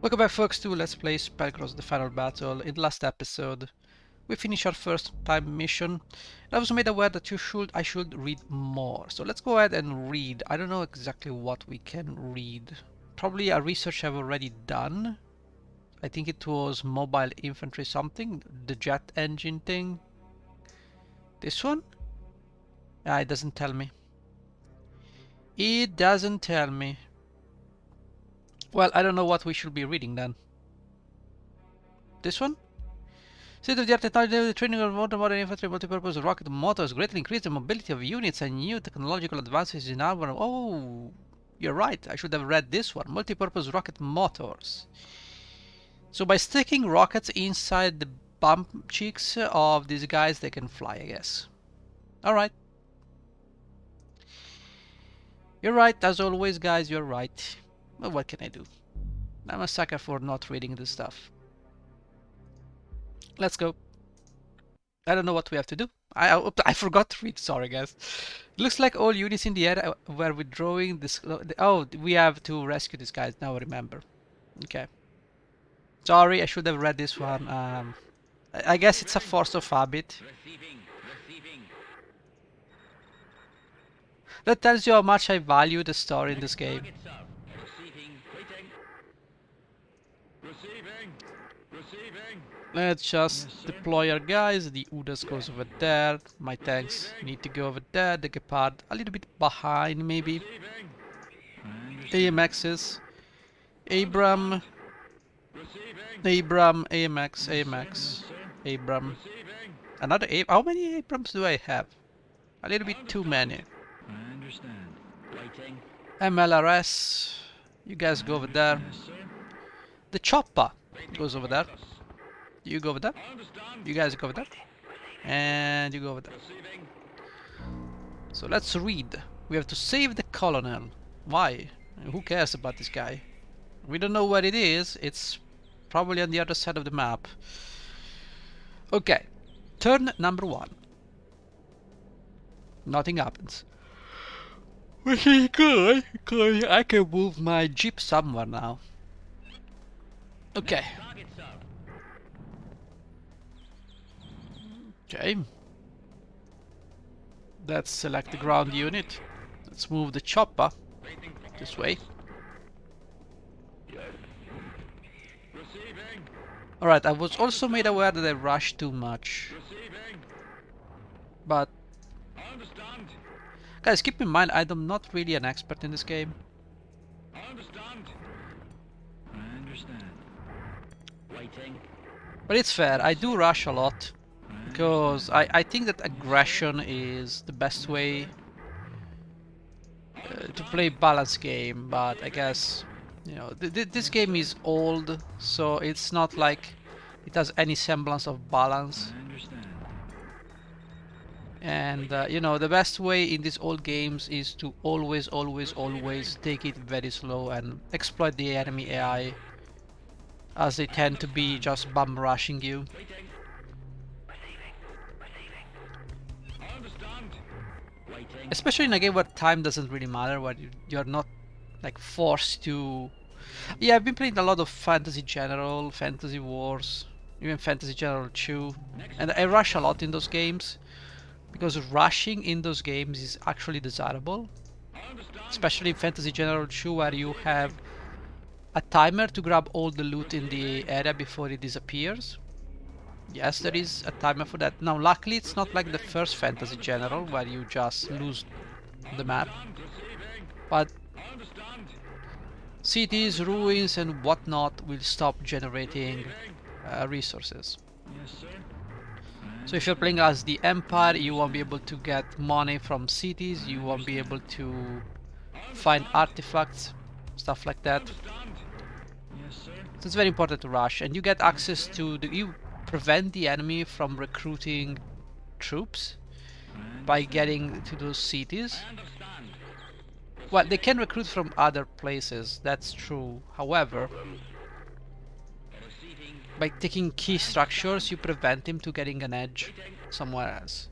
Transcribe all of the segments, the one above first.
Welcome back folks to Let's Play Spellcross the Final Battle. In the last episode we finished our first time mission. I was made aware that I should read more. So let's go ahead and read. I don't know exactly what we can read. Probably a research I've already done. I think it was mobile infantry something. The jet engine thing. This one? Ah, it doesn't tell me. It doesn't tell me. Well, I don't know what we should be reading then. This one? State of the art technology, the training of modern infantry multi-purpose rocket motors greatly increase the mobility of units and new technological advances in armor. Oh, you're right. I should have read this one. Multi-purpose rocket motors. So by sticking rockets inside the bump cheeks of these guys, they can fly, I guess. Alright. You're right, as always, guys, you're right. Well, what can I do? I'm a sucker for not reading this stuff. Let's go. I don't know what we have to do. I forgot to read, sorry guys. It looks like all units in the area were withdrawing this. Oh, we have to rescue these guys, now I remember. Okay. Sorry, I should have read this one. I guess it's a force of habit. That tells you how much I value the story in this game. Let's just deploy our guys. The Udas goes over there. My tanks need to go over there. The Gepard a little bit behind maybe. AMXs. Abram. AMX, AMX. Abram. Another A. How many Abrams do I have? A little bit too many. I understand. Waiting. MLRS. You guys go over there. The Chopper goes over there. You go over there. You guys go over there. And you go over there. So let's read. We have to save the colonel. Why? Who cares about this guy? We don't know where it is. It's probably on the other side of the map. Okay. Turn number 1. Nothing happens. Which is good, because I can move my jeep somewhere now. Okay. Okay. Let's select the ground unit. Let's move the chopper this way. Alright, I was also made aware that I rushed too much. But guys, keep in mind I'm not really an expert in this game. I understand. Waiting. But it's fair, I do rush a lot. Because I think that aggression is the best way to play balanced game, but I guess, you know, this game is old, so it's not like it has any semblance of balance. I understand. And you know, the best way in these old games is to always take it very slow and exploit the enemy AI, as they tend to be just bum rushing you. Especially in a game where time doesn't really matter, where you're not like forced to. Yeah, I've been playing a lot of Fantasy General, Fantasy Wars, even Fantasy General 2, and I rush a lot in those games because rushing in those games is actually desirable. Especially in Fantasy General 2, where you have a timer to grab all the loot in the area before it disappears. Yes, there is a timer for that. Now, luckily, it's not like the first Fantasy General, where you just lose the map. But cities, ruins, and whatnot will stop generating resources. Yes, sir. So if you're playing as the Empire, you won't be able to get money from cities, you won't be able to find artifacts, stuff like that. Yes, sir. So it's very important to rush, and you get access to you prevent the enemy from recruiting troops by getting to those cities. Well, they can recruit from other places, that's true. However, by taking key structures, you prevent him to getting an edge somewhere else.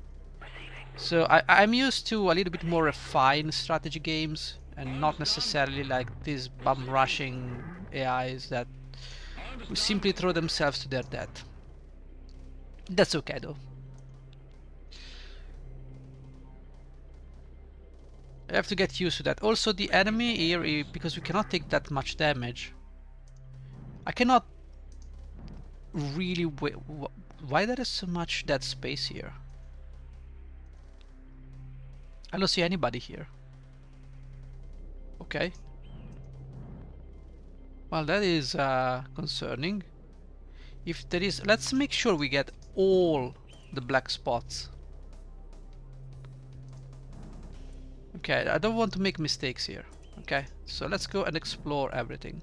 So I'm used to a little bit more refined strategy games, and not necessarily like these bum rushing AIs that who simply throw themselves to their death. That's okay though. I have to get used to that. Also the enemy here, because we cannot take that much damage, I cannot really wait. Why there is so much dead space here? I don't see anybody here. Okay. Well, that is concerning. If there is, let's make sure we get all the black spots. Okay, I don't want to make mistakes here. Okay, so let's go and explore everything.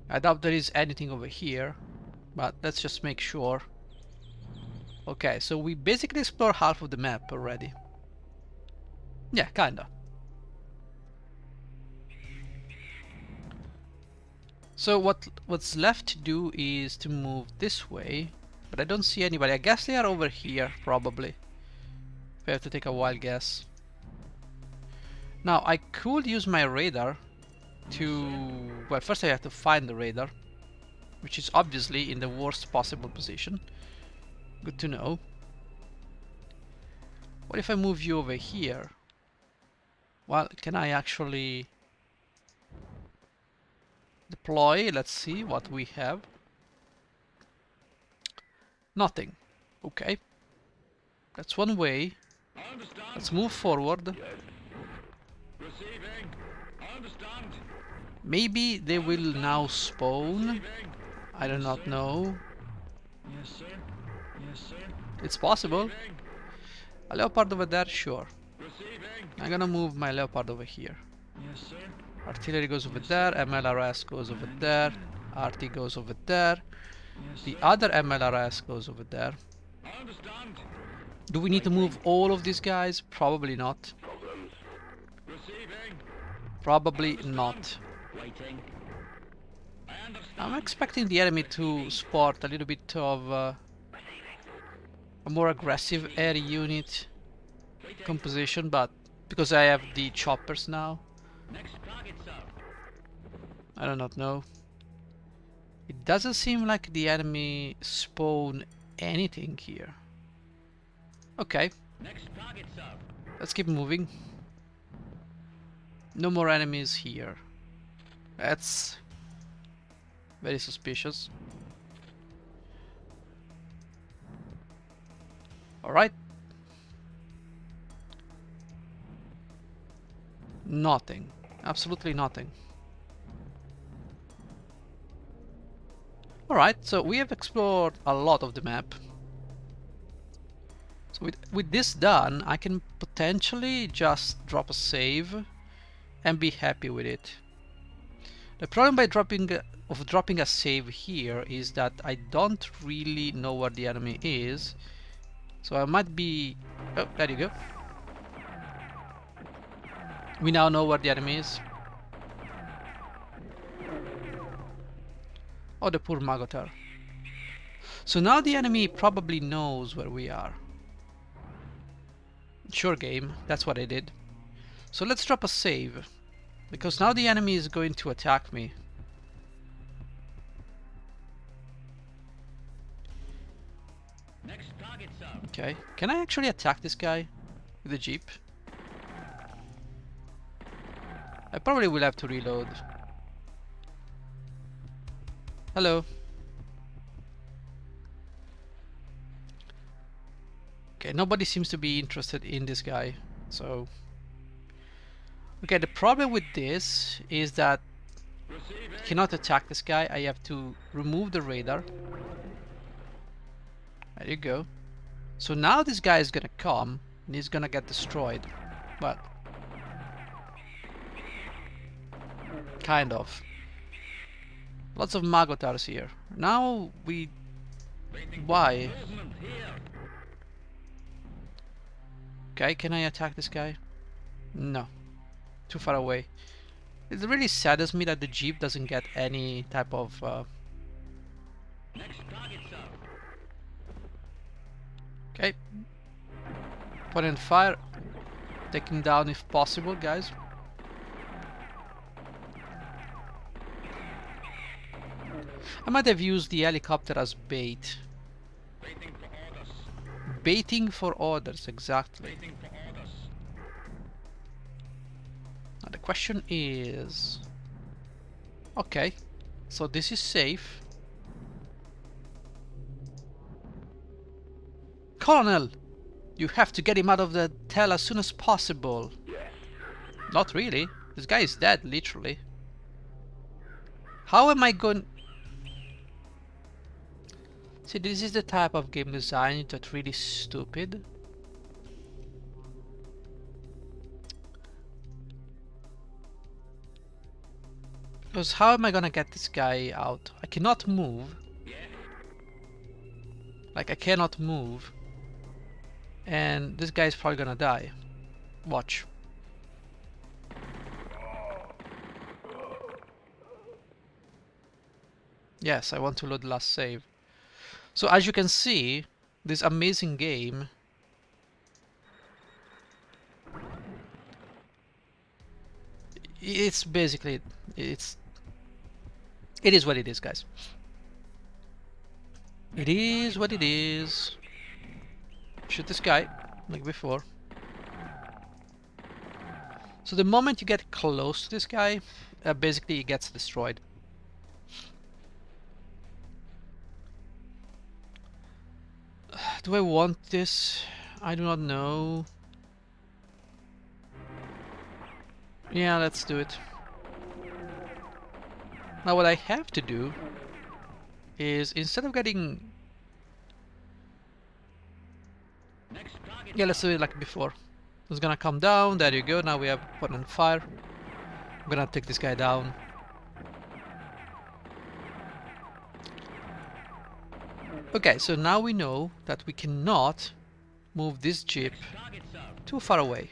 I doubt there is anything over here, but let's just make sure. Okay, so we basically explored half of the map already. Yeah, kinda. So what's left to do is to move this way, but I don't see anybody. I guess they are over here, probably. If I have to take a wild guess. Now, I could use my radar to... Well, first I have to find the radar, which is obviously in the worst possible position. Good to know. What if I move you over here? Well, can I actually deploy? Let's see what we have. Nothing. Okay. That's one way. Let's move forward. Receiving. I understand. Maybe they will now spawn. Receiving. I do not know. Yes, sir. Yes, sir. It's possible. Receiving. A leopard over there, sure. Receiving. I'm gonna move my leopard over here. Yes, sir. Artillery goes over there, MLRS goes over there, RT goes over there, Yes, the sir. other MLRS goes over there. I understand. Do we need to move all of these guys? Probably not. Receiving. Probably not. Waiting. I understand. I'm expecting the enemy to sport a little bit of a more aggressive air unit composition, but because I have the choppers now, Next target, sir. I do not know. It doesn't seem like the enemy spawn anything here. Okay, Next target, sir. let's keep moving. No more enemies here. That's very suspicious. Alright. Nothing. Absolutely nothing. Alright, so we have explored a lot of the map. So with this done, I can potentially just drop a save and be happy with it. The problem by dropping a save here is that I don't really know where the enemy is. So I might be... Oh, there you go. We now know where the enemy is. Oh, the poor Magotar. So now the enemy probably knows where we are. Sure game, that's what I did. So let's drop a save, because now the enemy is going to attack me. Next target, sir. Okay, can I actually attack this guy with the jeep? I probably will have to reload. Hello. Okay, nobody seems to be interested in this guy, so... Okay, the problem with this is that Receiving. I cannot attack this guy. I have to remove the radar. There you go. So now this guy is gonna come and he's gonna get destroyed. But kind of. Lots of Magotars here. Now we... Why? Movement here. Okay, can I attack this guy? No. Too far away. It really saddens me that the jeep doesn't get any type of... Next target, sir. Okay. Point and fire. Take him down if possible, guys. I might have used the helicopter as bait. Waiting for orders. Baiting for orders, exactly. Waiting for orders. Now the question is... Okay, so this is safe. Colonel! You have to get him out of the hotel as soon as possible. Not really. This guy is dead, literally. How am I going... See, this is the type of game design that's really stupid. Because how am I gonna get this guy out? I cannot move. Like, I cannot move. And this guy's probably gonna die. Watch. Yes, I want to load last save. So as you can see, this amazing game it's basically it is what it is, guys. It is what it is. Shoot this guy like before. So the moment you get close to this guy, basically he gets destroyed. Do I want this? I do not know. Yeah, let's do it. Now what I have to do is, instead of getting... Next target. Yeah, let's do it like before. It's gonna come down, there you go, now we have one on fire. I'm gonna take this guy down. Okay, so now we know that we cannot move this jeep Target, sir. too far away.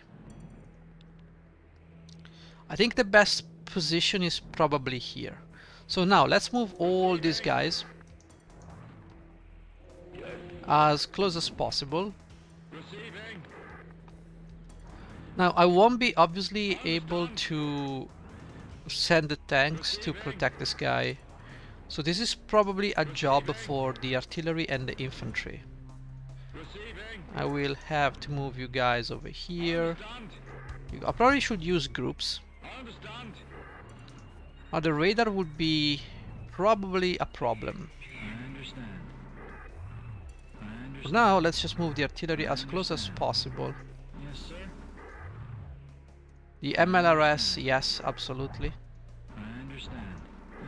I think the best position is probably here. So now let's move all these guys as close as possible. Receiving. Now I won't be obviously able to send the tanks to protect this guy. So this is probably a job for the artillery and the infantry. Receiving. I will have to move you guys over here. Understand. I probably should use groups. Understand. Now the radar would be probably a problem. I understand. I But understand. now let's just move the artillery as close as possible. Yes, sir. The MLRS, yes, absolutely. I understand.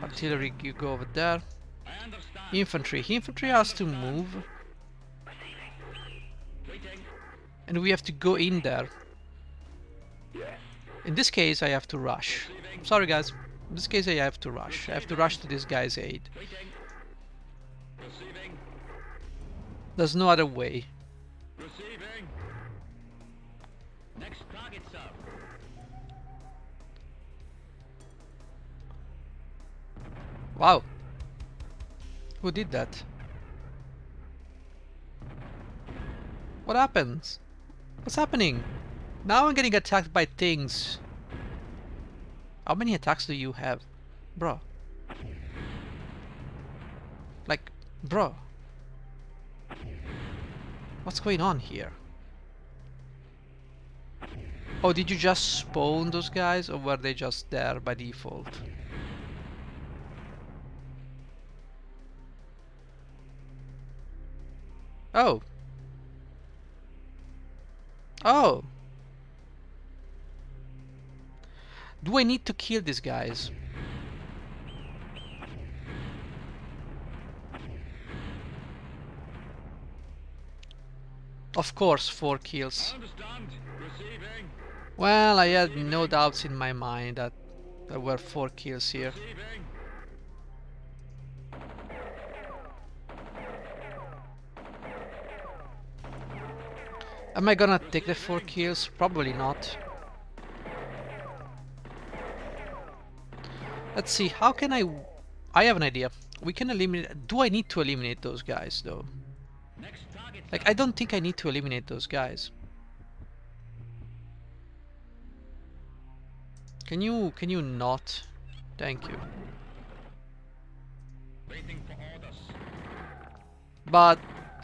Artillery, you go over there. I understand. Infantry has to move, Waiting. and we have to go in there. In this case, I have to rush. Sorry, guys. In this case, I have to rush. I have to rush to this guy's aid. Waiting. Receiving. There's no other way. Receiving. Next target, sir. Wow. Who did that? What happens? What's happening? Now I'm getting attacked by things. How many attacks do you have? Bro. Like, bro. What's going on here? Oh, did you just spawn those guys, or were they just there by default? Oh. Oh. Do I need to kill these guys? Of course, 4 kills. Understand. Receiving. Well, I had no doubts in my mind that there were 4 kills here. Receiving. Am I gonna take the 4 kills? Probably not. Let's see, how can I have an idea. We can eliminate... Do I need to eliminate those guys, though? Next target, sir. Like, I don't think I need to eliminate those guys. Can you not? Thank you. Waiting. But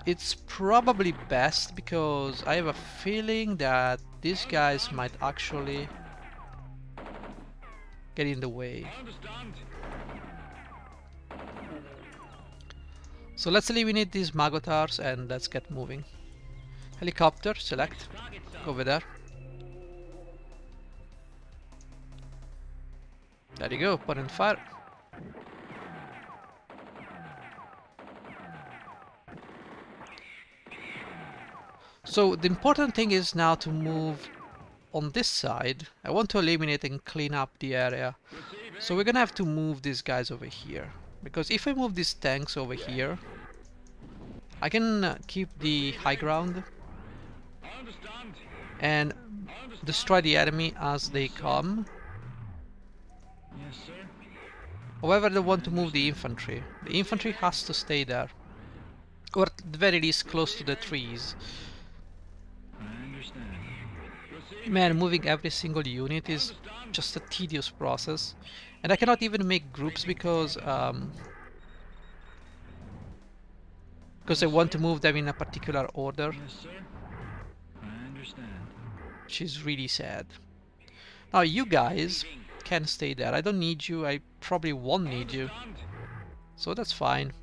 it's probably best because I have a feeling that these guys might actually get in the way. Understand. So let's eliminate these Magotars and let's get moving. Helicopter, select, Target, sir. go over there. There you go, put in fire. So the important thing is now to move on this side. I want to eliminate and clean up the area. Receiving. So we're gonna have to move these guys over here. Because if I move these tanks over here, I can keep the high ground Understand. and Understand. destroy the enemy as they come. Yes, sir. However, they want to move the infantry. The infantry has to stay there. Or at the very least close to the trees. I understand. Receiving. Man, moving every single unit is just a tedious process. And I cannot even make groups because I want to move them in a particular order, Yes, sir. I understand. which is really sad. Now you guys can stay there. I don't need you. I probably won't need you. Understand. So that's fine.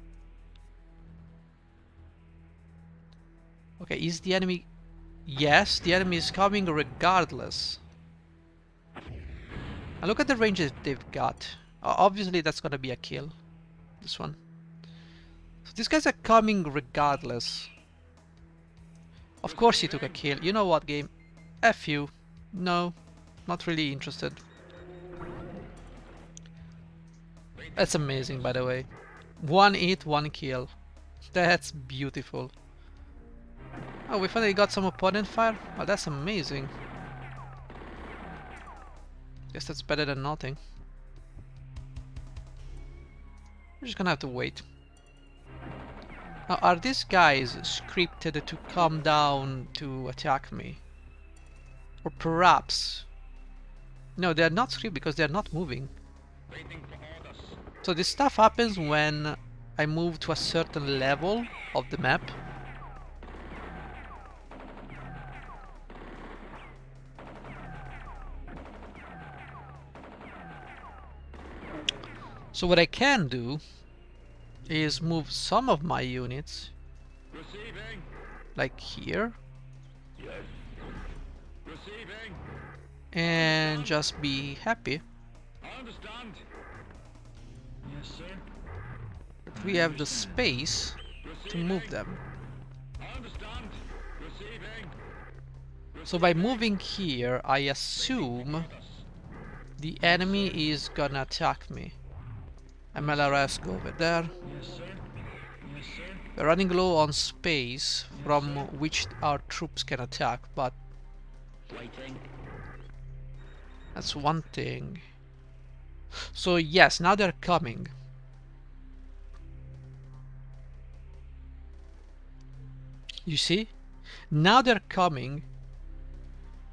Okay, is the enemy... Yes, the enemy is coming regardless. And look at the ranges they've got. Obviously that's gonna be a kill. This one. So these guys are coming regardless. Of course he took a kill. You know what, game? F you. No, not really interested. That's amazing, by the way. 1 hit, 1 kill. That's beautiful. Oh, we finally got some opponent fire? Oh, that's amazing. Guess that's better than nothing. We're just gonna have to wait. Now, are these guys scripted to come down to attack me? Or perhaps... No, they're not scripted because they're not moving. Waiting for orders. So this stuff happens when I move to a certain level of the map. So what I can do is move some of my units, Receiving. like here, Yes. Receiving. and just be happy Understand. Yes, sir. that we have the space to move them. Understand. Receiving. So by moving here, I assume the enemy is gonna attack me. MLRS, go over there. Yes, sir. Yes, sir. We're running low on space from which our troops can attack, but Waiting. that's one thing. So yes, now they're coming. You see? Now they're coming,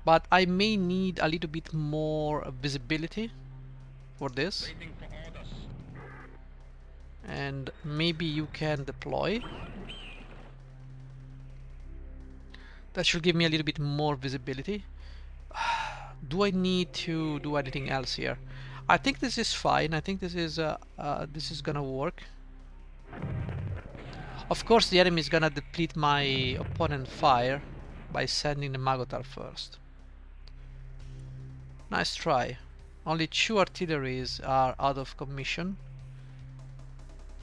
but I may need a little bit more visibility for this. Waiting for orders. And maybe you can deploy. That should give me a little bit more visibility. Do I need to do anything else here? I think this is fine. I think this is gonna work. Of course, the enemy is gonna deplete my opponent fire by sending the Magotar first. Nice try. Only 2 artilleries are out of commission.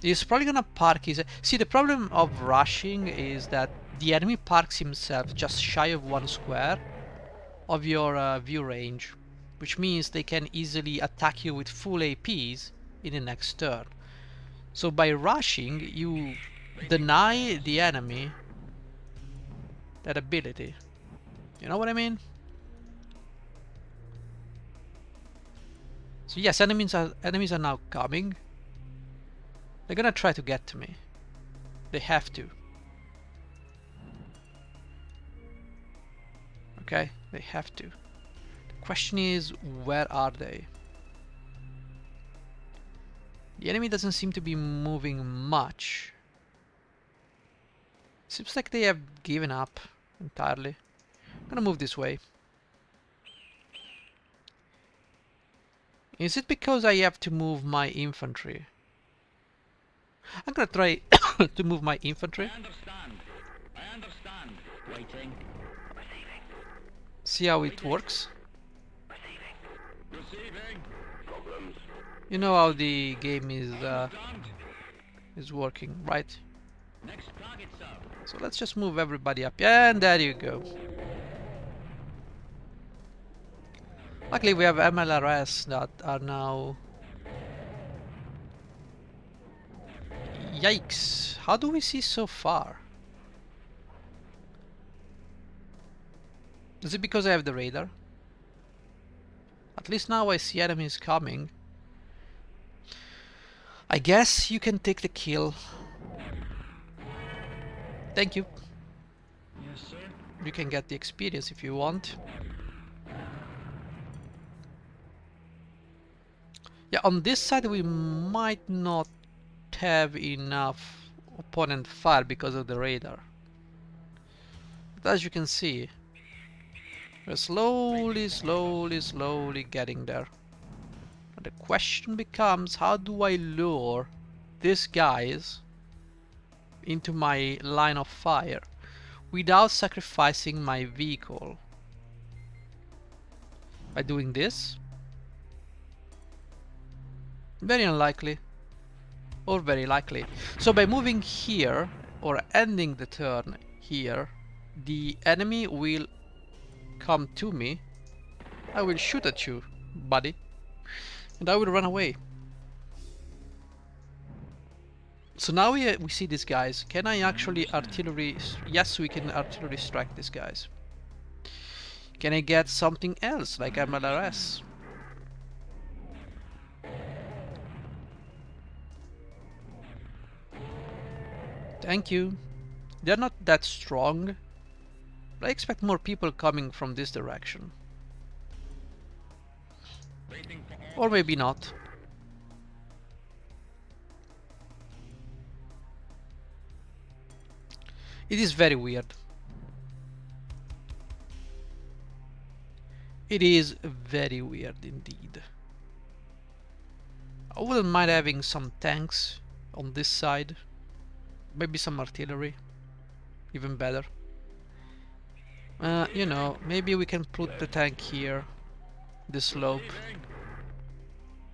He's probably gonna park his... See, the problem of rushing is that the enemy parks himself just shy of 1 square of your view range, which means they can easily attack you with full APs in the next turn. So by rushing, you deny the enemy that ability. You know what I mean? So yes, enemies are now coming. They're gonna try to get to me. They have to. Okay, they have to. The question is, where are they? The enemy doesn't seem to be moving much. Seems like they have given up entirely. I'm gonna move this way. Is it because I have to move my infantry? I'm gonna try to move my infantry. I understand. I understand. Waiting. See how it works. Receiving. You know how the game Understand. is working, right? Next target, sir. So let's just move everybody up. Yeah, and there you go. Luckily we have MLRS that are now... Yikes! How do we see so far? Is it because I have the radar? At least now I see enemies coming. I guess you can take the kill. Thank you. Yes, sir. You can get the experience if you want. Yeah, on this side we might not have enough opponent fire because of the radar. But as you can see, we're slowly getting there. And the question becomes, how do I lure these guys into my line of fire without sacrificing my vehicle? By doing this? Very unlikely. Or very likely. So by moving here, or ending the turn here, the enemy will come to me. I will shoot at you, buddy. And I will run away. So now we see these guys. Can I actually artillery... Yes, we can artillery strike these guys. Can I get something else, like MLRS? Thank you. They're not that strong, but I expect more people coming from this direction. Waiting for Or maybe not. It is very weird. It is very weird indeed. I wouldn't mind having some tanks on this side. Maybe some artillery. Even better. You know, maybe we can put the tank here. This slope. receiving.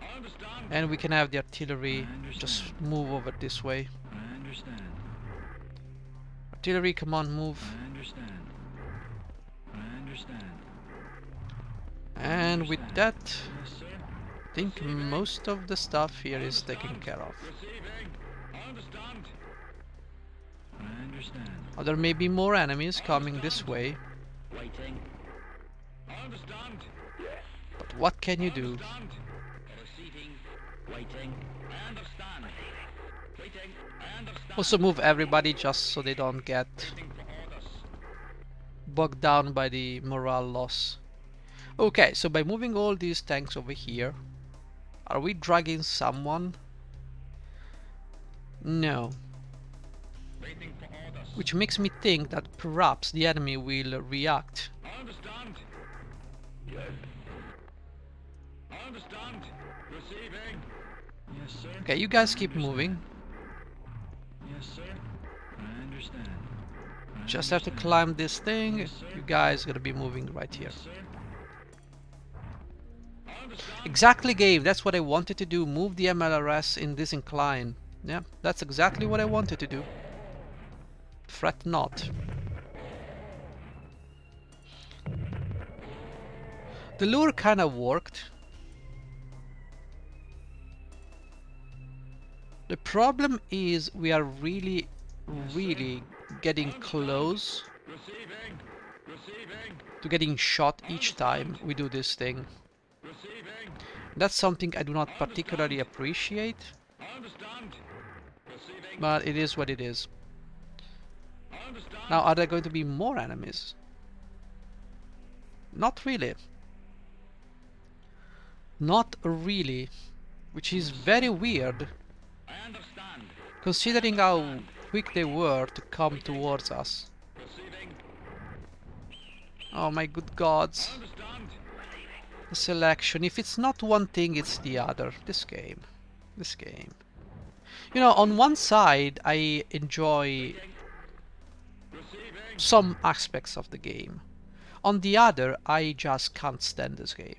I understand. And we can have the artillery just move over this way. I understand. Artillery, come on, move. I understand. I understand. And with that, Yes, sir. I think most of the stuff here is taken care of. Receiving. I understand. I understand. There may be more enemies coming this way, Waiting. I understand. but what can you do? Understand. Receiving. Waiting. I understand. Waiting. I understand. Also move everybody just so they don't get Waiting for orders. bogged down by the morale loss. Okay, so by moving all these tanks over here, are we dragging someone? No. Waiting for orders. Which makes me think that perhaps the enemy will react. I understand. Yes. I understand. Receiving. Yes, sir. Okay, you guys keep moving. Yes, sir. I understand. Just have to climb this thing. You guys gotta be moving right here. Yes, sir. I understand. Exactly, Gabe. That's what I wanted to do. Move the MLRS in this incline. Yeah, that's exactly what I wanted to do. Fret not. The lure kind of worked. The problem is we are really getting close Receiving. Receiving. to getting shot each time we do this thing. Receiving. That's something I do not particularly appreciate, I understand. Receiving. but it is what it is. I understand. Now, are there going to be more enemies? Not really. Not really. Which is very weird, I understand. considering how quick they were to come towards us. Receiving. Oh my good gods. I understand. The selection. If it's not one thing, it's the other. This game. This game. You know, on one side, I enjoy Speaking. Receiving. some aspects of the game. On the other, I just can't stand this game.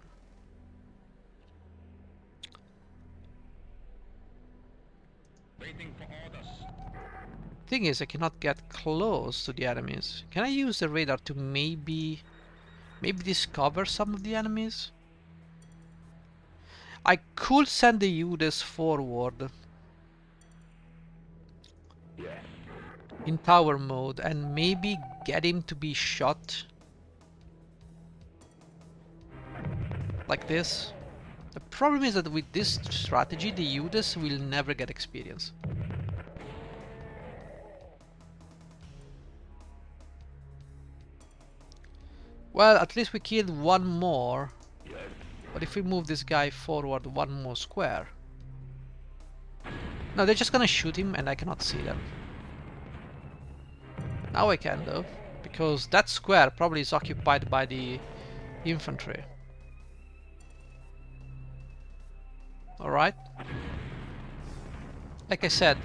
Waiting for orders. Thing is, I cannot get close to the enemies. Can I use the radar to maybe discover some of the enemies? I could send the Judas forward in tower mode and maybe get him to be shot like this. The problem is that with this strategy, the Judas will never get experience. Well, at least we killed one more. But if we move this guy forward one more square... No, they're just gonna shoot him and I cannot see them. Now I can though, because that square probably is occupied by the infantry. Alright. Like I said,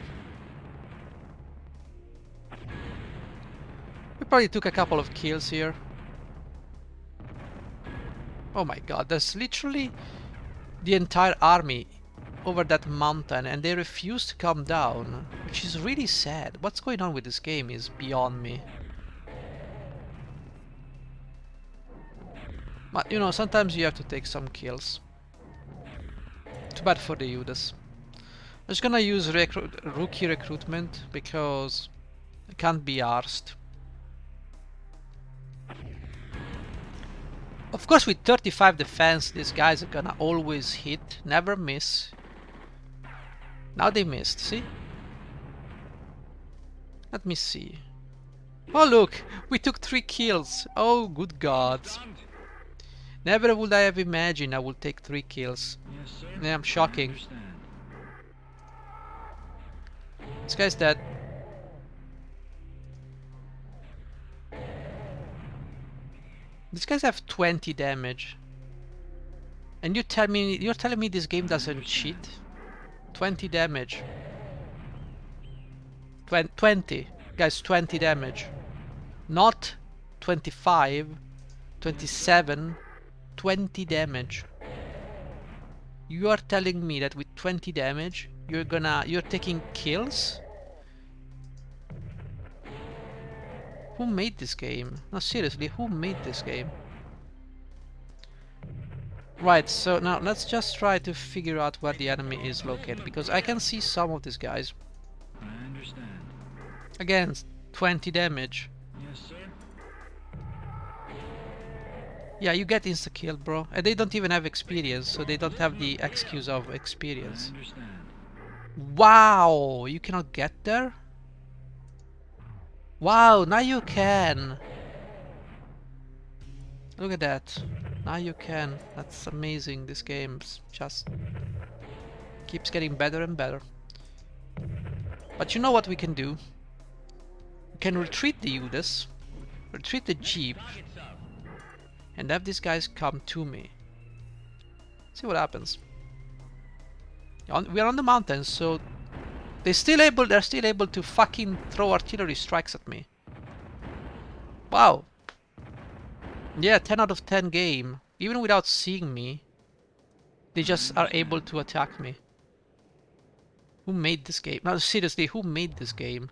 we probably took a couple of kills here. Oh my god, there's literally the entire army over that mountain and they refuse to come down, which is really sad. What's going on with this game is beyond me. But you know, sometimes you have to take some kills. Too bad for the Judas. I'm just gonna use rookie recruitment because I can't be arsed. Of course, with 35 defense, these guys are gonna always hit, never miss. Now they missed, see? Let me see. Oh look, we took 3 kills. Oh good gods. Understand. Never would I have imagined I would take 3 kills. Yes, sir. Damn shocking. Understand. This guy's dead. These guys have 20 damage. And you're telling me this game doesn't cheat? 20 damage. 20. Guys, 20 damage. Not 25, 27, 20 damage. You are telling me that with 20 damage, you're taking kills? Who made this game? No, seriously, who made this game? Right, so now let's just try to figure out where the enemy is located, because I can see some of these guys. I understand. Again, 20 damage. Yes, sir. Yeah, you get insta-kill, bro. And they don't even have experience, so they don't have the excuse of experience. I understand. Wow! You cannot get there? Wow, now you can! Look at that. Now you can. That's amazing. This game just keeps getting better and better. But you know what we can do? We can retreat the Judas, retreat the Jeep, Target, sir. and have these guys come to me. See what happens. We are on the mountains, so they're still able to fucking throw artillery strikes at me. Wow. Yeah, 10 out of 10 game. Even without seeing me, they just are able to attack me. Who made this game? No, seriously, who made this game?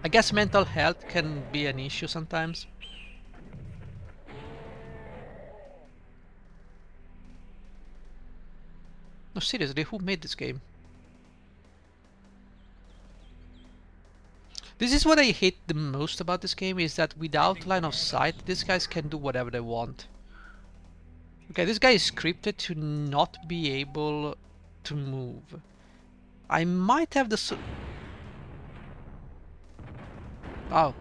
I guess mental health can be an issue sometimes. No, seriously, who made this game? This is what I hate the most about this game, is that without line of sight, these guys can do whatever they want. Okay, this guy is scripted to not be able to move. I might have the... Oh.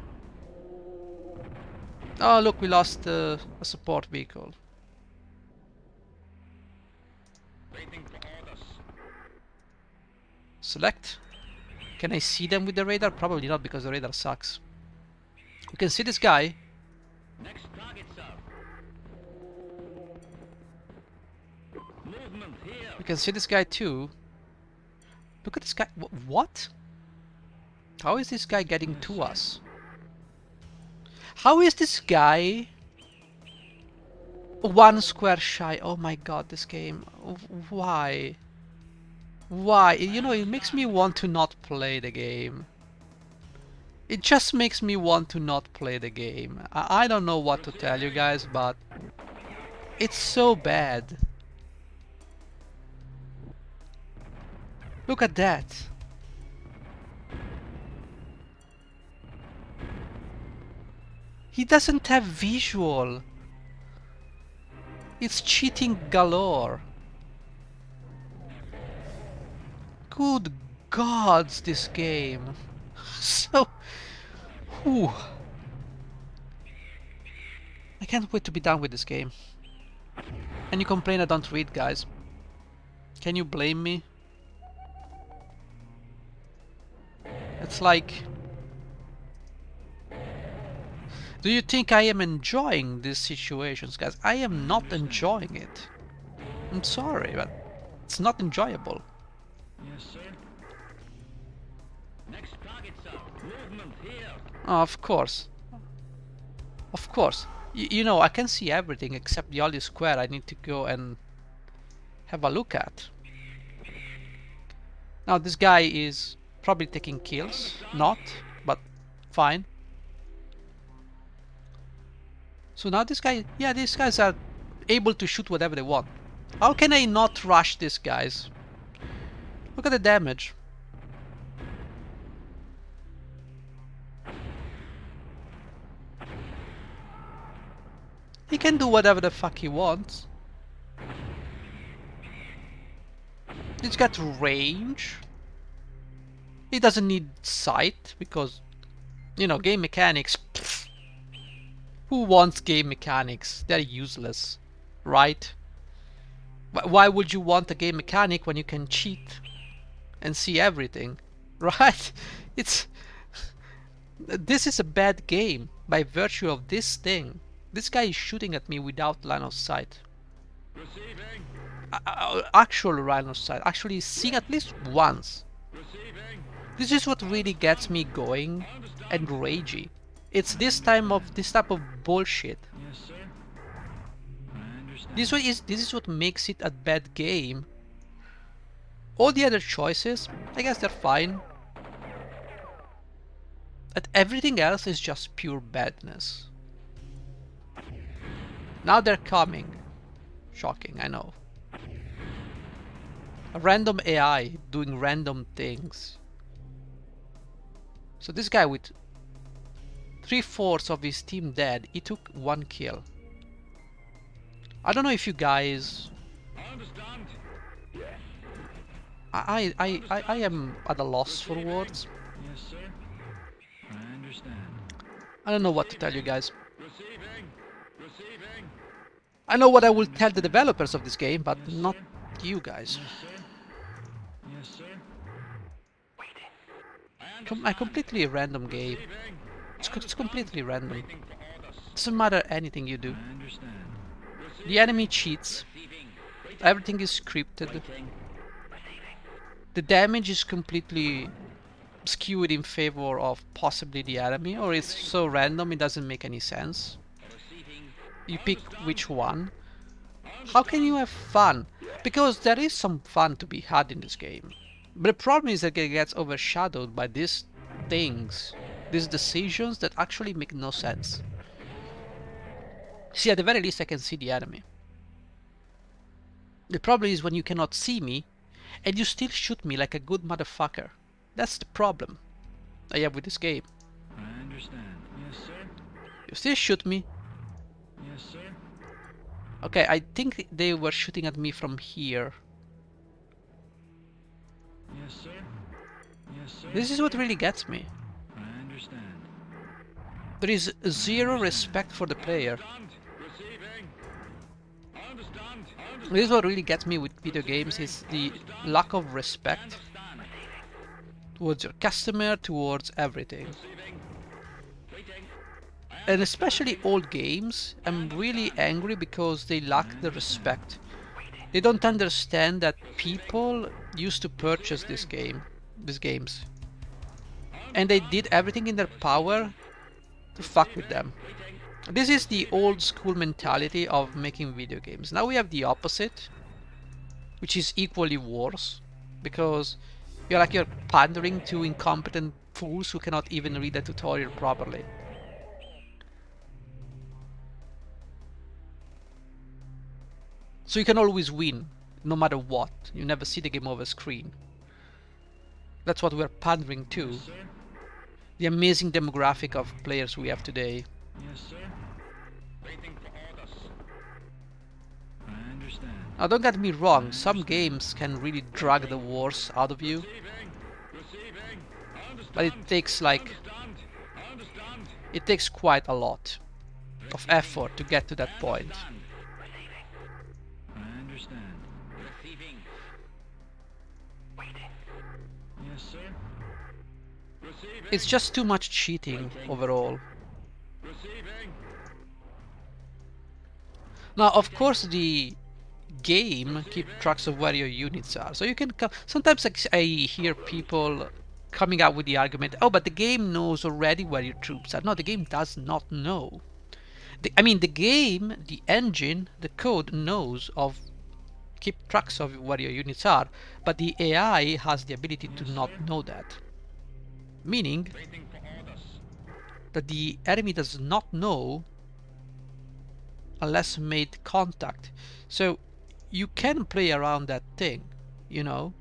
Oh, look, we lost a support vehicle. Waiting for orders. Select. Can I see them with the radar? Probably not, because the radar sucks. We can see this guy. Next target, sir. Movement here. We can see this guy too. Look at this guy. What? How is this guy getting Yes, to sir. us? How is this guy 1 square shy? Oh my god, this game. Why? Why? You know, it makes me want to not play the game. It just makes me want to not play the game. I don't know what to tell you guys, but it's so bad. Look at that. He doesn't have visual. It's cheating galore. Good gods, this game. So... whew. I can't wait to be done with this game. And you complain I don't read, guys. Can you blame me? It's like... do you think I am enjoying these situations, guys? I am not enjoying it. I'm sorry, but it's not enjoyable. Yes, sir. Next target, sir. Movement here. Oh, of course. Of course. You know, I can see everything except the only square I need to go and have a look at. Now, this guy is probably taking kills. Not, but fine. So now this guy... yeah, these guys are able to shoot whatever they want. How can I not rush these guys? Look at the damage. He can do whatever the fuck he wants. He's got range. He doesn't need sight because, you know, game mechanics. Pfft. Who wants game mechanics? They're useless, right? Why would you want a game mechanic when you can cheat and see everything, right? It's... this is a bad game by virtue of this thing. This guy is shooting at me without line of sight. Receiving. Actual line of sight. Actually seeing at least once. Receiving. This is what really gets me going and ragey. It's this type of bullshit. Yes, sir. I understand. This is what makes it a bad game. All the other choices, I guess they're fine. But everything else is just pure badness. Now they're coming. Shocking, I know. A random AI doing random things. So this guy with 3/4 of his team dead, he took 1 kill. I don't know if you guys... I understand. I am at a loss for words. Yes, sir. I understand. I don't know what to tell you guys. Receiving. Receiving. I know what I will tell the developers of this game, but Yes, not sir. you guys. Yes, sir. Yes, sir. I A understand. completely random game. Receiving. It's completely random. Waiting for orders. Doesn't matter anything you do. I understand. The enemy cheats. Receiving. Everything is scripted. The damage is completely skewed in favor of possibly the enemy, or it's so random it doesn't make any sense. Receiving. You pick which one. How can you have fun? Because there is some fun to be had in this game. But the problem is that it gets overshadowed by these things, these decisions that actually make no sense. See, at the very least I can see the enemy. The problem is when you cannot see me, and you still shoot me like a good motherfucker. That's the problem I have with this game. I understand. Yes, sir. You still shoot me. Yes, sir. Okay, I think they were shooting at me from here. Yes, sir. Yes, sir. This is what really gets me. I understand. There is zero respect for the player. Understand. Receiving. I understand. I understand. This is what really gets me with video games, is the lack of respect. Understand. towards your customer, towards everything. Receiving. Waiting. And especially old games, I'm really angry because they lack the respect. They don't understand that people used to purchase these games, and they did everything in their power to fuck with them. Waiting. This is the old school mentality of making video games. Now we have the opposite, which is equally worse, because you're pandering to incompetent fools who cannot even read a tutorial properly. So you can always win, no matter what. You never see the game over screen. That's what we're pandering to. Yes, sir. The amazing demographic of players we have today. Yes, sir. Waiting for orders. I understand. Now don't get me wrong, some games can really drag the wars out of you, Receiving. Receiving. I understand. but it takes like, Understand. I understand. it takes quite a lot of effort to get to that point. Understand. I understand. Receiving. Waiting. Yes, sir. Receiving. It's just too much cheating overall. Receiving. Now, of course, the game keeps tracks of where your units are. So you can sometimes I hear people coming out with the argument, oh, but the game knows already where your troops are. No, the game does not know. I mean, the game, the engine, the code knows of keep tracks of where your units are, but the AI has the ability to not know that. Meaning Waiting for orders. that the enemy does not know unless made contact. So you can play around that thing, you know.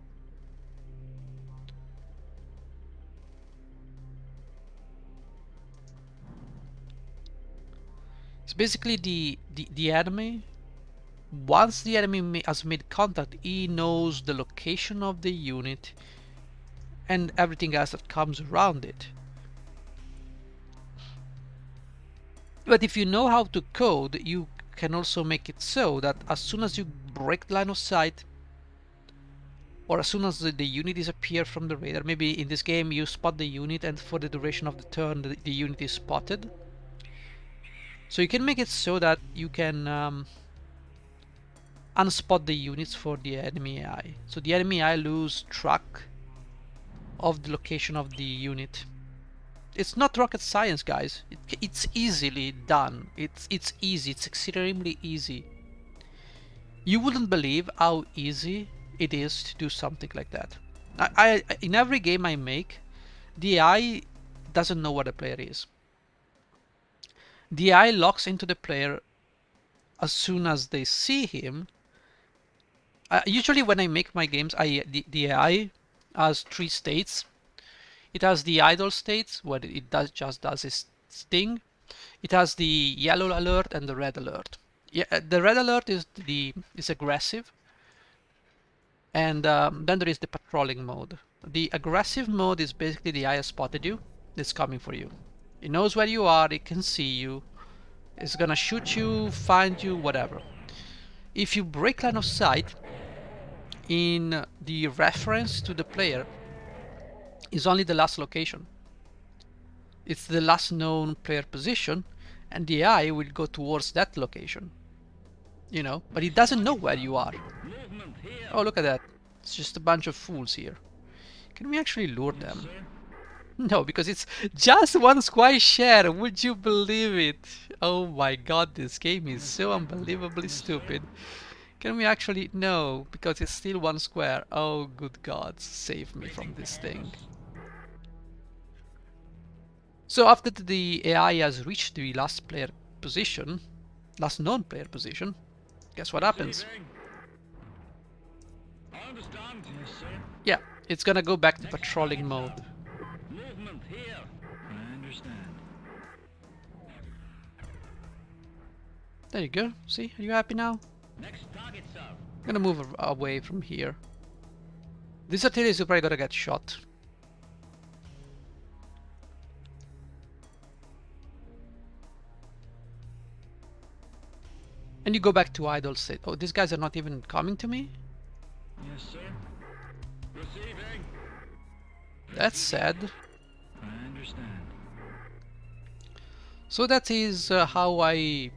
It's basically the enemy. Once the enemy has made contact, he knows the location of the unit and everything else that comes around it. But if you know how to code, you can also make it so that as soon as you break the line of sight, or as soon as the unit disappears from the radar, maybe in this game you spot the unit and for the duration of the turn the unit is spotted. So you can make it so that you can unspot the units for the enemy AI. So the enemy AI lose track of the location of the unit. It's not rocket science, guys. It's easily done. It's easy. It's extremely easy. You wouldn't believe how easy it is to do something like that. I in every game I make, the AI doesn't know where the player is. The AI locks into the player as soon as they see him. Usually when I make my games, the AI has three states. It has the idle states where it just does its thing. It has the yellow alert and the red alert. Yeah, the red alert is aggressive, and then there is the patrolling mode. The aggressive mode is basically the AI has spotted you. It's coming for you. It knows where you are. It can see you. It's gonna shoot you, find you, whatever. If you break line of sight, in the reference to the player is only the last location. It's the last known player position, and the AI will go towards that location. You know, but it doesn't know where you are. Movement here. Oh, look at that. It's just a bunch of fools here. Can we actually lure Yes, them? sir. No, because it's just one square share. Would you believe it? Oh my god, this game is so unbelievably stupid. Can we actually? No, because it's still one square. Oh, good god, save me from this thing. So after the AI has reached the last player position, last known player position, guess what happens? Receiving. I understand. Yes, sir. Yeah, it's gonna go back to patrolling mode. Movement here. I understand. There you go. See, are you happy now? Next target, sir. I'm gonna move away from here. This artillery is probably gonna get shot. And you go back to idle state. Oh, these guys are not even coming to me? Yes, sir. Receiving. That's sad. I understand. So that is how I,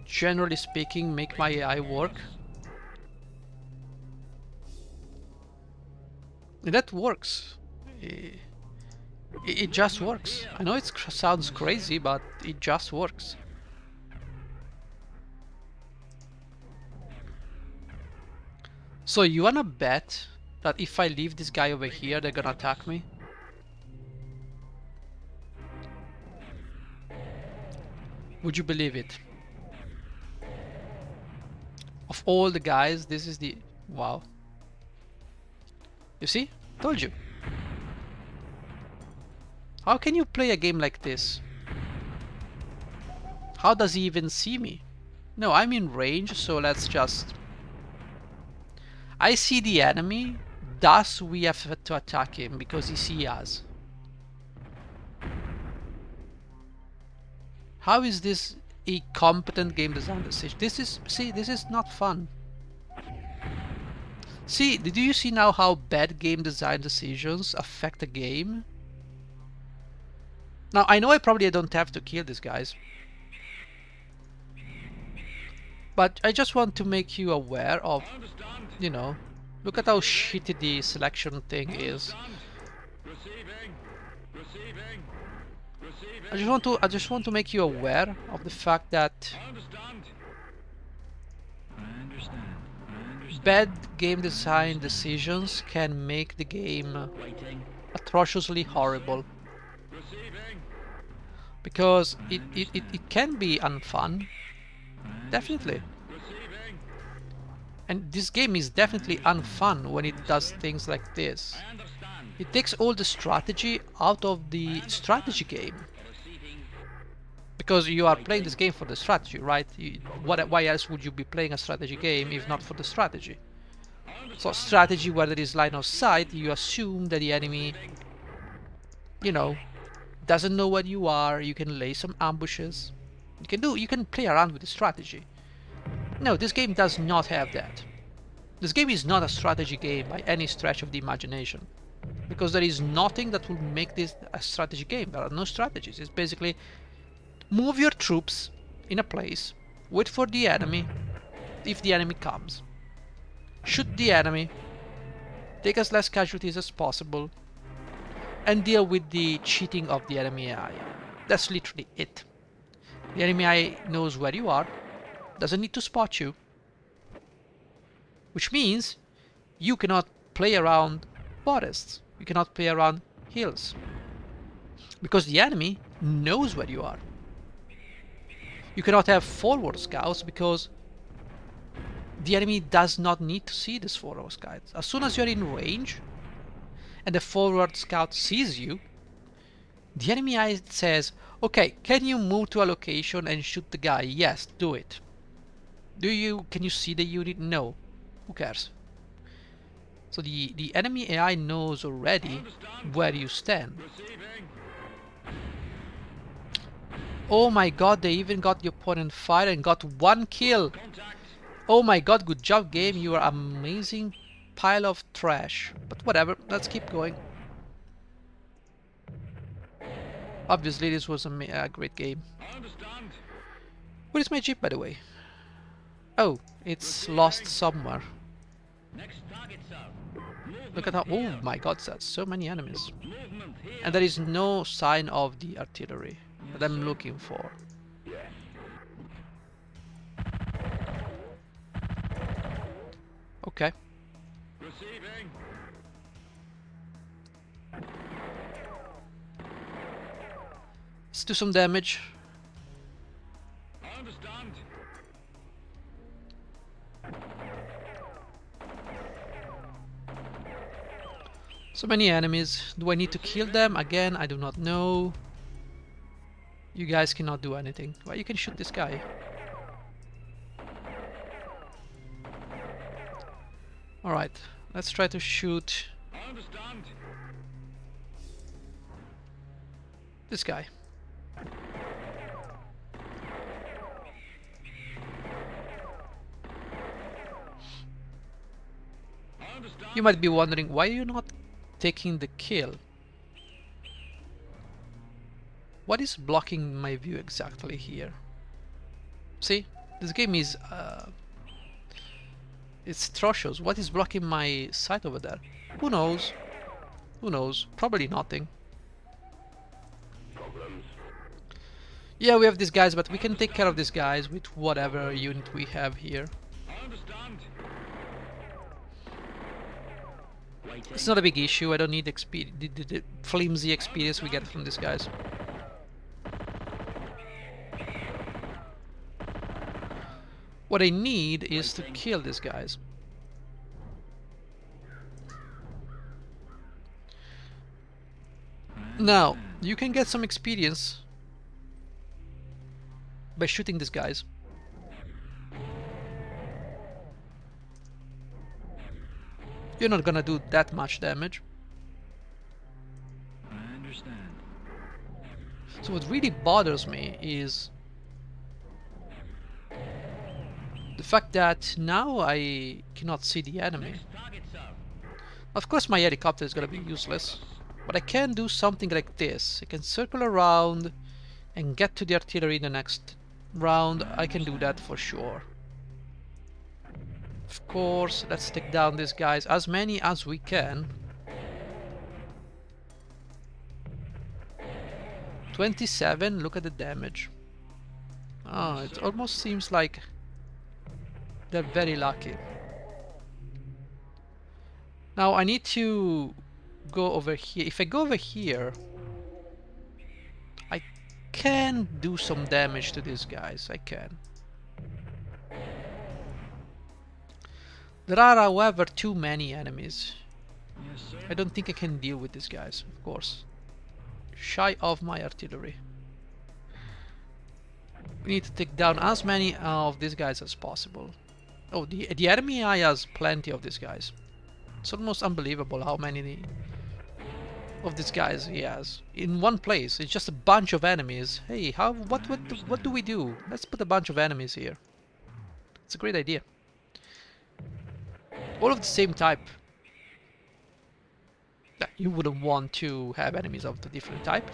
generally speaking, make my AI work. And that works. I- It just works. I know it sounds crazy, but it just works. So you wanna bet that if I leave this guy over here, they're gonna attack me? Would you believe it? Of all the guys, this is the... Wow. You see? Told you. How can you play a game like this? How does he even see me? No, I'm in range, so let's just... I see the enemy, thus we have to attack him because he sees us. How is this a competent game design decision? This is... See, this is not fun. See, do you see now how bad game design decisions affect the game? Now, I know I probably don't have to kill these guys. But I just want to make you aware of, I understand. you know, look at how shitty the selection thing is. Understand. Receiving. Receiving. Receiving. I just want to make you aware of the fact that I understand. I understand. I understand. bad game design decisions can make the game Waiting. atrociously horrible. Receiving. Because it can be unfun, definitely. Receiving. And this game is definitely unfun when it does things like this. I understand. It takes all the strategy out of the strategy game. Receiving. Because you are playing this game for the strategy, right? Why else would you be playing a strategy game if not for the strategy? So strategy where there is line of sight, you assume that the enemy, you know, doesn't know where you are, you can lay some ambushes. You can play around with the strategy. No, this game does not have that. This game is not a strategy game by any stretch of the imagination. Because there is nothing that will make this a strategy game. There are no strategies. It's basically move your troops in a place, wait for the enemy, if the enemy comes. Shoot the enemy, take as less casualties as possible, and deal with the cheating of the enemy AI. That's literally it. The enemy AI knows where you are, doesn't need to spot you, which means you cannot play around forests, you cannot play around hills, because the enemy knows where you are. You cannot have forward scouts because the enemy does not need to see this forward scout. As soon as you're in range and the forward scout sees you, the enemy eye says, okay, can you move to a location and shoot the guy? Yes, do it. Can you see the unit? No. Who cares? So the enemy AI knows already where you stand. Receiving. Oh my god, they even got the opponent fired and got one kill. Contact. Oh my god, good job game, you are amazing pile of trash. But whatever, let's keep going. Obviously this was a great game. I understand. Where is my jeep, by the way? Oh, it's lost somewhere. Next target, sir. Look at how... Oh my god, that's so many enemies. Movement here. And there is no sign of the artillery that I'm looking for. Okay. Receiving. Let's do some damage. I understand. So many enemies. Do I need to kill them? Again, I do not know. You guys cannot do anything. Well, you can shoot this guy. Alright, let's try to shoot I understand. this guy. I understand. You might be wondering, why are you not taking the kill? What is blocking my view exactly here? See, this game is it's atrocious. What is blocking my sight over there? Who knows? Who knows? Probably nothing. Yeah, we have these guys, but we can take care of these guys with whatever unit we have here. I understand. It's not a big issue. I don't need the flimsy experience we get from these guys. What I need is to kill these guys. Now, you can get some experience by shooting these guys. You're not gonna do that much damage. I understand. So what really bothers me is the fact that now I cannot see the enemy. Next target, sir. Of course my helicopter is gonna be useless, but I can do something like this. I can circle around and get to the artillery in the next round. I can do that for sure. Of course, let's take down these guys, as many as we can. 27, look at the damage. Oh, it almost seems like they're very lucky. Now I need to go over here. If I go over here, I can do some damage to these guys. I can. There are, however, too many enemies. Yes, sir. I don't think I can deal with these guys, of course. Shy of my artillery. We need to take down as many of these guys as possible. Oh, the enemy AI has plenty of these guys. It's almost unbelievable how many of these guys he has in one place. It's just a bunch of enemies. Hey, what do we do? Let's put a bunch of enemies here. It's a great idea. All of the same type. You wouldn't want to have enemies of the different type.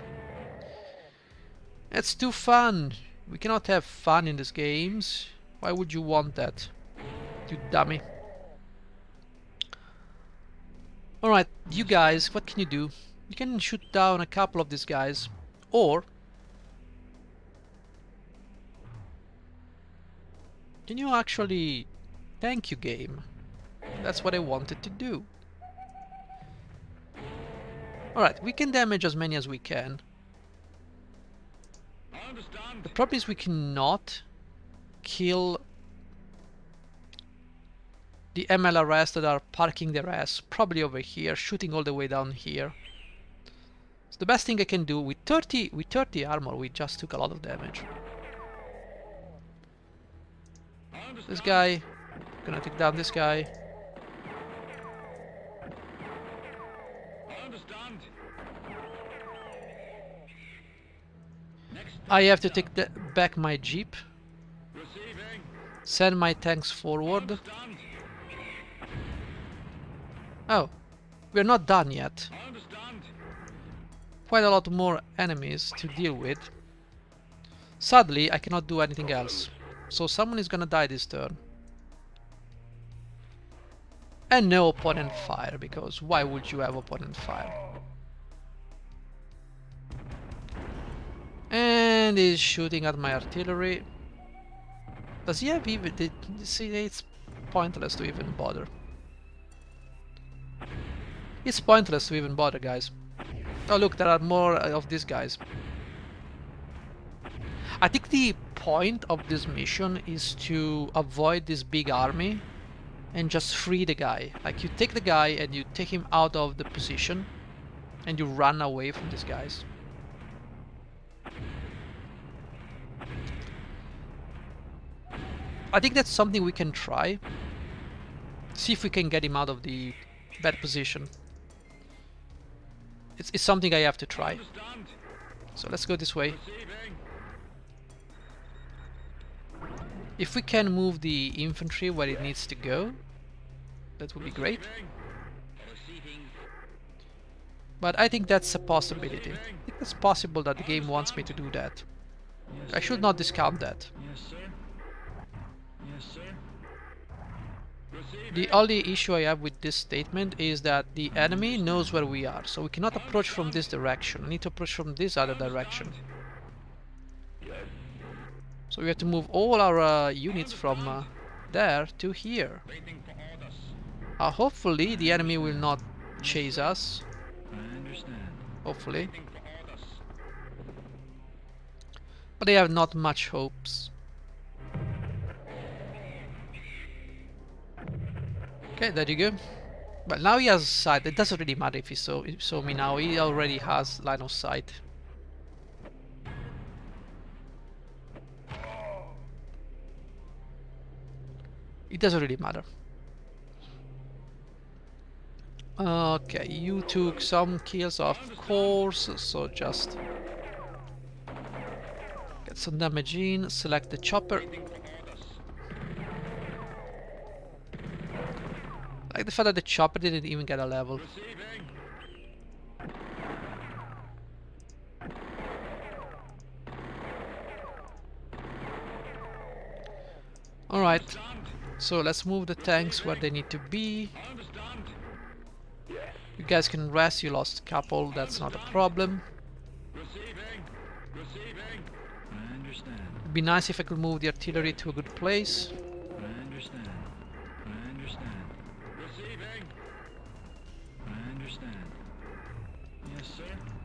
It's too fun. We cannot have fun in these games. Why would you want that? You dummy. Alright, you guys, what can you do? You can shoot down a couple of these guys. Or can you actually... Thank you, game. That's what I wanted to do. Alright, we can damage as many as we can. I understand. The problem is we cannot kill the MLRS that are parking their ass probably over here, shooting all the way down here. So the best thing I can do with 30 armor, we just took a lot of damage. I understand. This guy, gonna take down this guy. I understand. Next I have to target, take back my jeep, sir. Receiving. send my tanks forward. Understand. Oh, we're not done yet. I understand. Quite a lot more enemies to deal with. Sadly, I cannot do anything else. So someone is gonna die this turn. And no opponent fire, because why would you have opponent fire? And he's shooting at my artillery. Does he have even... See, it's pointless to even bother. It's pointless to even bother, guys. Oh look, there are more of these guys. I think the point of this mission is to avoid this big army and just free the guy. Like, you take the guy and you take him out of the position and you run away from these guys. I think that's something we can try. See if we can get him out of the bad position. It's something I have to try. Understand. So let's go this way. Receiving. If we can move the infantry where it needs to go, that would be great. Receiving. But I think that's a possibility. I think it's possible that the game wants me to do that. I should not discount that. Yes, sir. Yes, sir. The Receiving. only issue I have with this statement is that the enemy knows where we are, so we cannot approach from this direction. We need to approach from this other direction. Yes. So we have to move all our units from there to here. Waiting for orders. Hopefully the enemy will not chase us. I understand. Hopefully. Waiting for orders. But I have not much hopes. Okay, there you go. But now he has sight. It doesn't really matter if he saw me now. He already has line of sight. It doesn't really matter. Okay, you took some kills, of course, so just get some damage in, select the chopper. Waiting for orders. I like the fact that the chopper didn't even get a level. Receiving. Alright, Understand. so let's move the tanks where they need to be. I understand. You guys can rest, you lost a couple, that's not a problem. Receiving. Receiving. I understand. It'd be nice if I could move the artillery to a good place. I understand. I understand. Receiving. I understand. Yes, sir.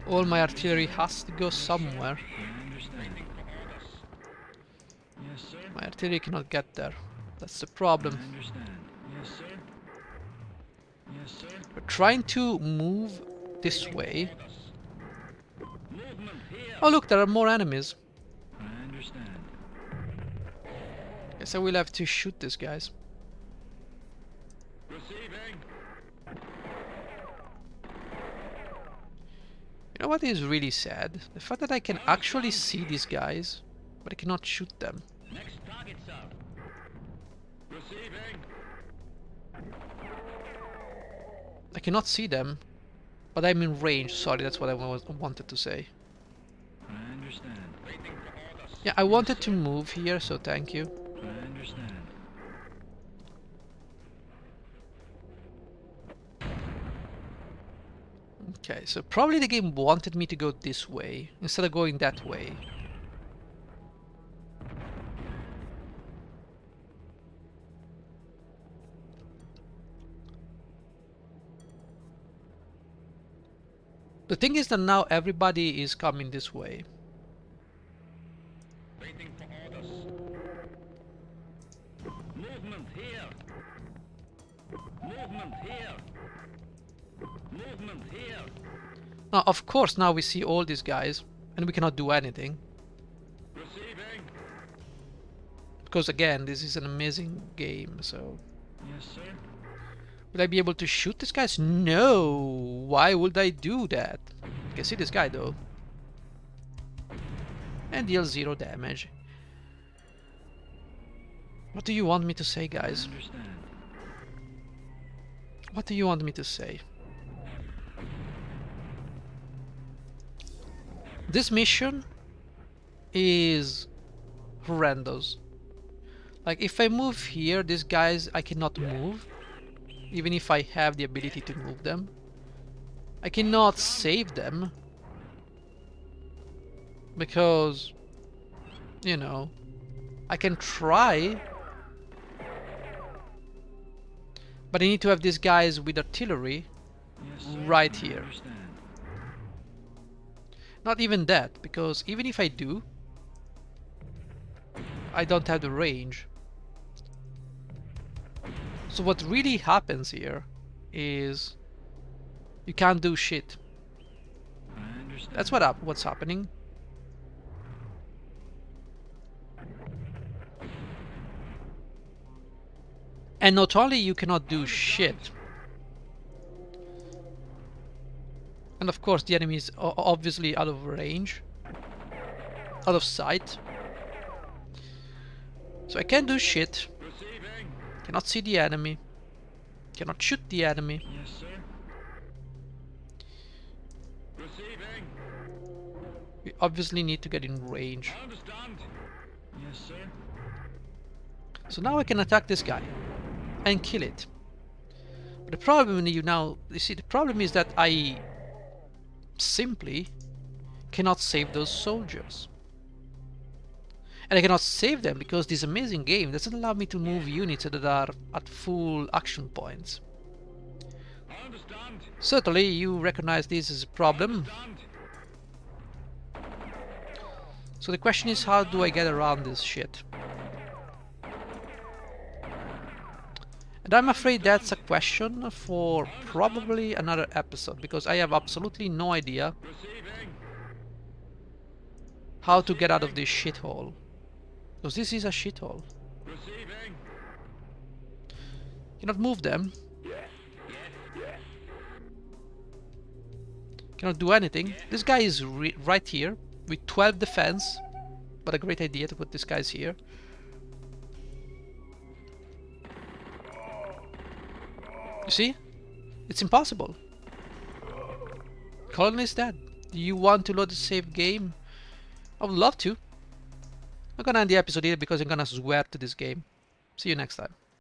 All my artillery has to go somewhere. I understand. Waiting for orders. Yes, sir. My artillery cannot get there. That's the problem. I understand. Yes, sir. Yes, sir. We're trying to move this way. Orders. Movement here. Oh look, there are more enemies. I understand. Guess I will have to shoot these guys. Receiving. You know what is really sad? The fact that I can actually see these guys, but I cannot shoot them. Next target, sir. Receiving. I cannot see them, but I'm in range. Sorry, that's what I wanted to say. I understand. Waiting for orders. Yeah, I wanted to move here, so thank you. I understand. Okay, so probably the game wanted me to go this way instead of going that way. The thing is that now everybody is coming this way. Waiting for orders. Movement here. Movement here. Movement here. Now, of course, now we see all these guys, and we cannot do anything. Receiving. Because again, this is an amazing game, so... Yes, sir. Will I be able to shoot these guys? No! Why would I do that? I can see this guy though. And deal 0 damage. What do you want me to say, I guys? understand. What do you want me to say? This mission is horrendous. Like, if I move here, these guys I cannot move. Even if I have the ability to move them. I cannot save them. Because, you know, I can try. But I need to have these guys with artillery Yes, sir. right I here. understand. Not even that, because even if I do, I don't have the range. So what really happens here is you can't do shit. I understand. That's what's happening. And not only you cannot do shit, and of course the enemy is obviously out of range, out of sight. So I can't do shit. Receiving. Cannot see the enemy. Cannot shoot the enemy. Yes, sir. Receiving. We obviously need to get in range. I understand. Yes, sir. So now I can attack this guy and kill it. But the problem you see, the problem is that I simply cannot save those soldiers. And I cannot save them because this amazing game doesn't allow me to move units that are at full action points. I understand. Certainly you recognize this as a problem. Understand. So the question is, how do I get around this shit? And I'm afraid that's a question for probably another episode, because I have absolutely no idea Receiving. how to get out of this shithole. Because this is a shithole. Receiving. Cannot move them. Cannot do anything. This guy is right here with 12 defense. What a great idea to put these guys here. You see? It's impossible. Colony is dead. Do you want to load the save game? I would love to. I'm gonna end the episode here because I'm gonna swear to this game. See you next time.